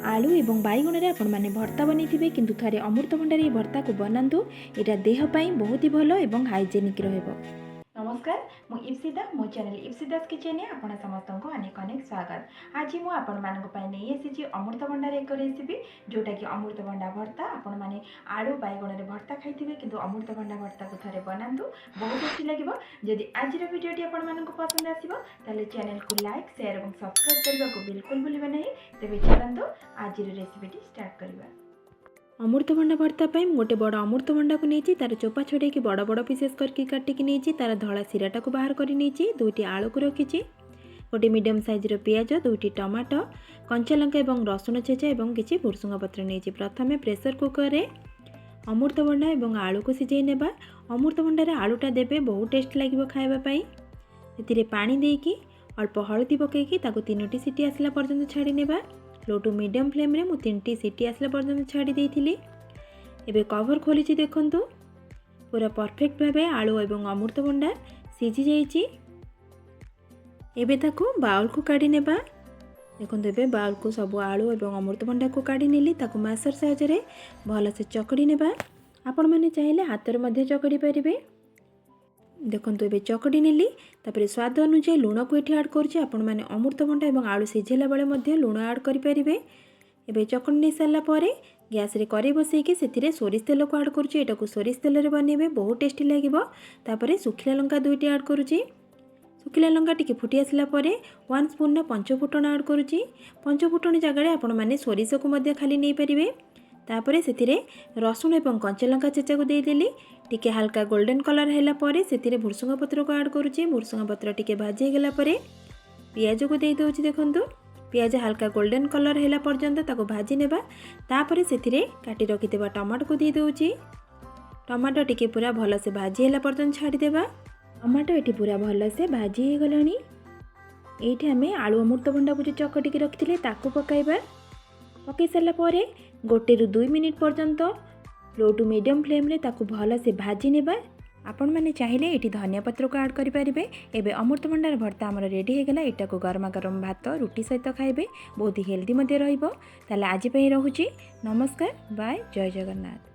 आलू एवं बैगण रे आपण माने भर्ता बनै किंतु थरे अमृतभंडार ये भर्ता को बनातु। एटा देह पई बहुत ही भलो एवं हाइजेनिक रहबो। नमस्कार, मु इप्सिता मो चैनल इप्सिता स्किचन में आपण समस्त को अनेक अनेक स्वागत। आज मु आपण मानक पई नै एसीची अमृतभंडार एक रेसिपी जोटा कि अमृतभंडा भर्ता। आपण माने आलू बैगण रे भर्ता खाइथिबे किंतु अमृतभंडा भर्ता को थरे बनातु, बहुत टेस्टी लागिबो। जदि आज रो वीडियोटी आपण मानक पसंद आसीबो ताले चैनल को लाइक शेयर और सब्सक्राइब करबा को बिल्कुल भूलिबे नै। तेबे चलंतु आज रो रेसिपीटी स्टार्ट करबा। अमृतभंडा भर्ता गोटे बड़ अमृतभंडा को नहीं तार चोपा छोड़े बड़ बड़ पीसेस करके काटिकी नहीं तार धला सिराटा को बाहर कर दुईटी आलू को रखी, गोटे मीडियम साइज पियाज, दुईटी टमाटो, कंचा लंका और रसुण छेचा और किसी भुर्सुंगा पत्र नहीं। प्रथमे प्रेसर कुकर रे अमृतभंडा और आलू को सिझाई नेबा। अमृतभंडार आलूटा देबे बहुत टेस्ट लगे खावाई। से पानी देकी अल्प हलदी पकईकी 3टी सीटी आसला पर्यंत छाड़ी नेबा। लो टू मीडियम फ्लेम रे मु 3टी सीटी आसला पर्यंत छाड़ी देइथिली। एबे कवर खोली देखंतु पूरा परफेक्ट भाबे आलू एवं अमृतभंडा सिझी जाइछि। एबे ताकू बाउल को काढी नेबा। देखंतु एबे बाउल को सब आलू एवं अमृतभंडा को काढी नेली। ताकू मैसर साहाय्य रे भल से चकड़ी नेबा। आपण माने चाहिले हाथ रे मध्ये चकड़ी परिबे। देखंतु एबे चकड़ी नेली। तापर स्वाद अनुसार लूण को एठी ऐड करछि। आपण माने अमृतभंडा एवं आलू सिझेला बेले मध्ये लूण ऐड करि परिबे। एबे चकड़ी नै सारला परे गैस रे करी बसैकी सेथिरे सोरिष तेल को ऐड करछि। एटा को सोरिष तेल रे बनेबे बहुत टेस्टी लागिबो। तापर सुखिला लंका 2टी ऐड करछि। सुखिला लंका टिके फुटी आसला परे 1 स्पून ना पंच फुटना ऐड करछि। पंच फुटन जगह रे आपण माने सोरिष को मध्ये खाली नै परिबे। तापर सेथिरे रसुण एवं कंचा लंका चेचा को दे देली। टिके हल्का गोल्डन कलर हैला परे सेथिरे भुर्सुंगा पत्र को ऐड करूछि। भुर्सुंगा पत्र टिके भाजी गेला परे पियाज को दे दोछि। देखंतु पियाज हल्का गोल्डन कलर हैला पर्यंत ताको भाजी नेबा। तापर सेथिरे काटी रखितेबा टमाटो को दे दोछि। टमाटो टिके पूरा भल से भाजी हैला पर्यंत छाड़ी देबा। टमाटो एठी पूरा भल से भाजी हे गलानी। एठी हमें आलू अमृतभंडा को जो चकटी के रखिथिले ताको पकाइबा। पकई सारला परे 1 ରୁ 2 मिनिट पर्यंत लो टू मीडियम फ्लेम रे ताकू भल से भाजी नेबा। आपण माने चाहिले एठी धनिया पत्र को ऐड करि परिबे। एबे अमृतभंडार भर्ता हमर रेडी हे गेला। एटा को गरमा गरम भात रुटी सहित खाइबे, बहुत ही हेल्दी मध्ये रहिबो। ताले आज पई रहूची। नमस्कार, बाय, जय जगन्नाथ।